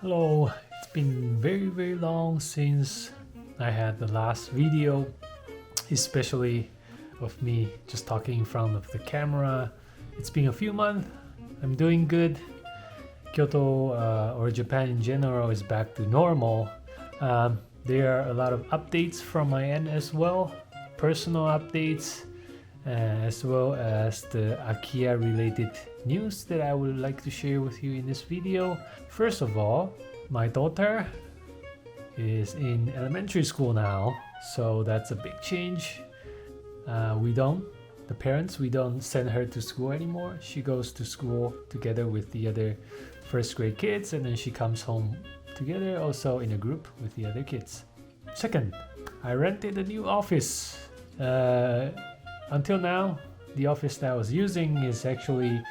Hello, it's been very long since I had the last video, especially of me just talking in front of the camera. It's been a few months. I'm doing good. Kyoto or Japan in general is back to normal. There are a lot of updates from my end as well, personal updates, as well as the Akiya related news that I would like to share with you in this video. First of all, my daughter is in elementary school now, so that's a big change. The parents, we don't send her to school anymore. She goes to school together with the other first grade kids, and then she comes home together also in a group with the other kids. Second, I rented a new office. Until now, the office that I was using is actually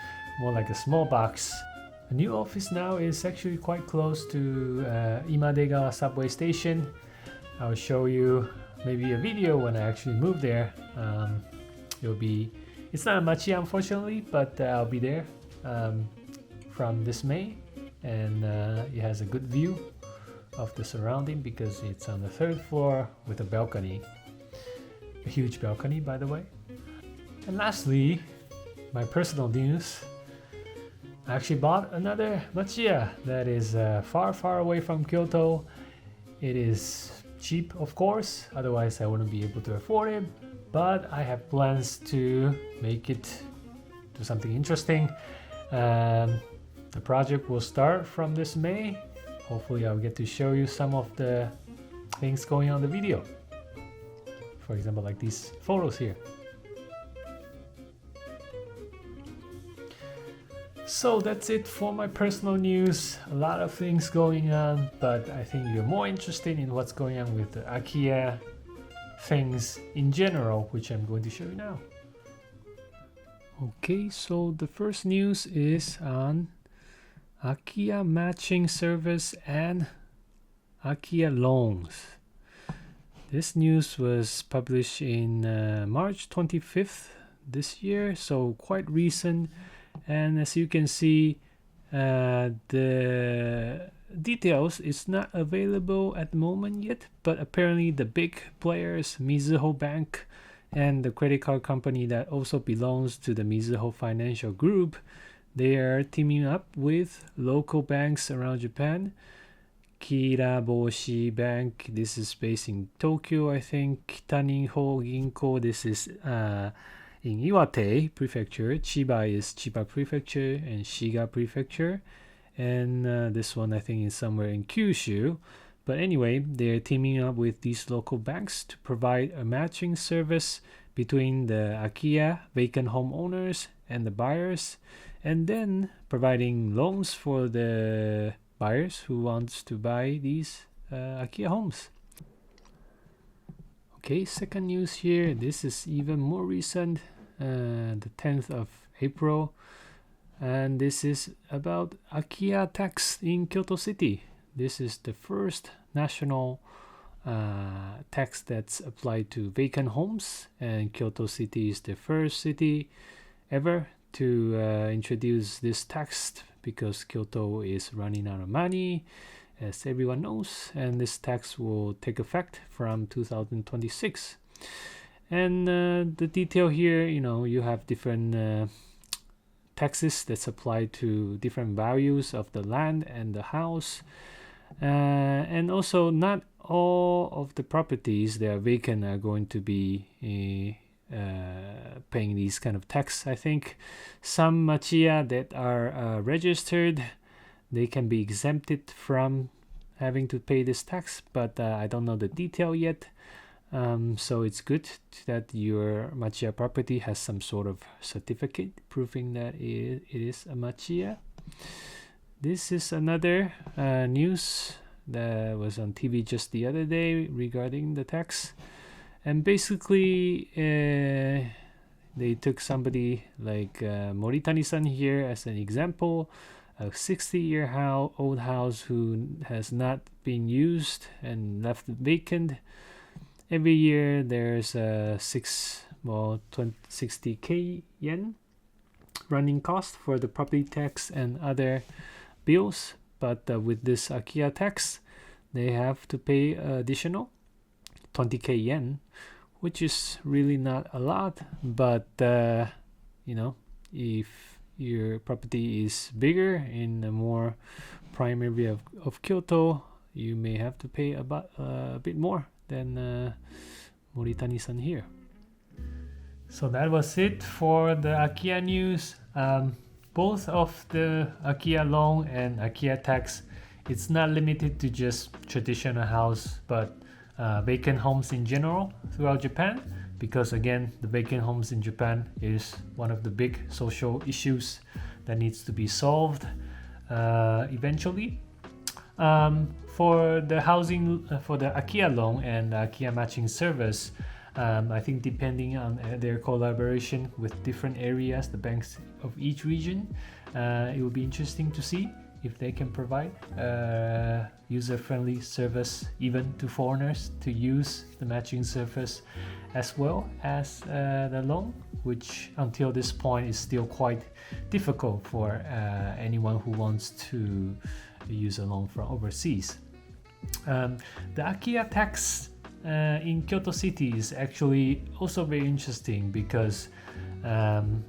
more like a small box. The new office now is actually quite close to Imadegawa subway station. I'll show you maybe a video when I actually move there. It's not a machiya unfortunately, but I'll be there from this May, and it has a good view of the surrounding because it's on the third floor with a balcony. A huge balcony, by the way. And lastly, my personal news. I actually bought another machiya that is far away from Kyoto. It is cheap, of course, otherwise I wouldn't be able to afford it. But I have plans to make it do something interesting. The project will start from this May. Hopefully I'll get to show you some of the things going on in the video. For example, like these photos here. So that's it for my personal news. A lot of things going on, but I think you're more interested in what's going on with the Akiya things in general, which I'm going to show you now. Okay, so the first news is on Akiya matching service and Akiya loans. This news was published in March 25th this year, so quite recent. And as you can see, the details is not available at the moment yet, but apparently the big players, Mizuho Bank and the credit card company that also belongs to the Mizuho Financial Group, they are teaming up with local banks around Japan. Kiraboshi Bank, this is based in Tokyo, I think. Kitaninho Ginko, this is in Iwate Prefecture. Chiba is Chiba Prefecture and Shiga Prefecture. And this one I think is somewhere in Kyushu. But anyway, they're teaming up with these local banks to provide a matching service between the Akiya vacant home owners and the buyers, and then providing loans for the buyers who wants to buy these Akiya homes. Okay, second news here. This is even more recent, the 10th of April. And this is about Akiya Tax in Kyoto City. This is the first national tax that's applied to vacant homes. And Kyoto City is the first city ever to introduce this tax because Kyoto is running out of money, as everyone knows, and this tax will take effect from 2026. And the detail here, you have different taxes that's applied to different values of the land and the house, and also not all of the properties that are vacant are going to be paying these kind of tax. I think some machiya that are registered, they can be exempted from having to pay this tax, but I don't know the detail yet. So it's good that your machiya property has some sort of certificate proving that it is a machiya. This is another news that was on TV just the other day regarding the tax. And basically, they took somebody like Morita Nissan here as an example. A 60-year-old house who has not been used and left vacant. Every year there's 60k yen running cost for the property tax and other bills. but with this Akiya tax, they have to pay additional 20k yen, which is really not a lot, but you know, if your property is bigger in a more prime area of Kyoto, you may have to pay about a bit more than Morita Nissan here. So that was it for the Akiya news. Both of the Akiya loan and Akiya tax, it's not limited to just traditional house, but vacant homes in general throughout Japan, because again, the vacant homes in Japan is one of the big social issues that needs to be solved eventually. For the housing, for the Akiya loan and Akiya matching service, I think depending on their collaboration with different areas, the banks of each region, it will be interesting to see if they can provide user-friendly service even to foreigners to use the matching service as well as the loan, which until this point is still quite difficult for anyone who wants to use a loan from overseas. The Akiya tax in Kyoto City is actually also very interesting because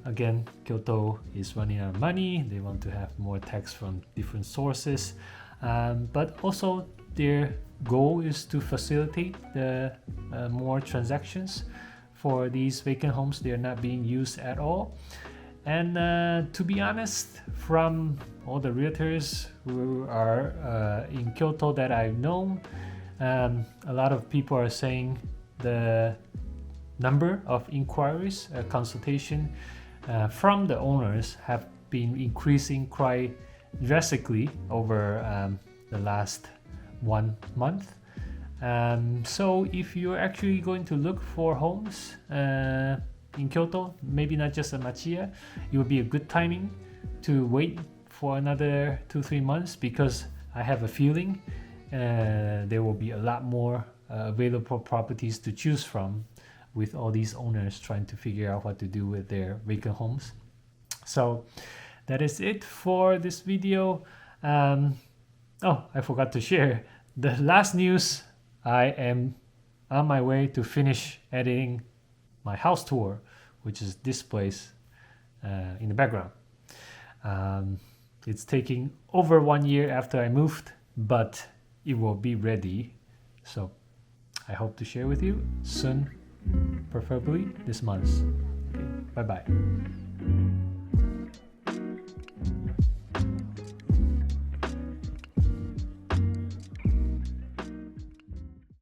again, Kyoto is running out of money. They want to have more tax from different sources, but also their goal is to facilitate the more transactions for these vacant homes. They are not being used at all. And to be honest, from all the realtors who are in Kyoto that I've known, a lot of people are saying the number of inquiries, consultation from the owners have been increasing quite drastically over the last 1 month. So if you're actually going to look for homes in Kyoto, maybe not just a machiya, it would be a good timing to wait for another 2-3 months, because I have a feeling there will be a lot more available properties to choose from, with all these owners trying to figure out what to do with their vacant homes. So that is it for this video. Oh, I forgot to share the last news. I am on my way to finish editing my house tour, which is this place in the background. It's taking over 1 year after I moved, but it will be ready. So I hope to share with you soon, preferably this month. Okay, bye-bye.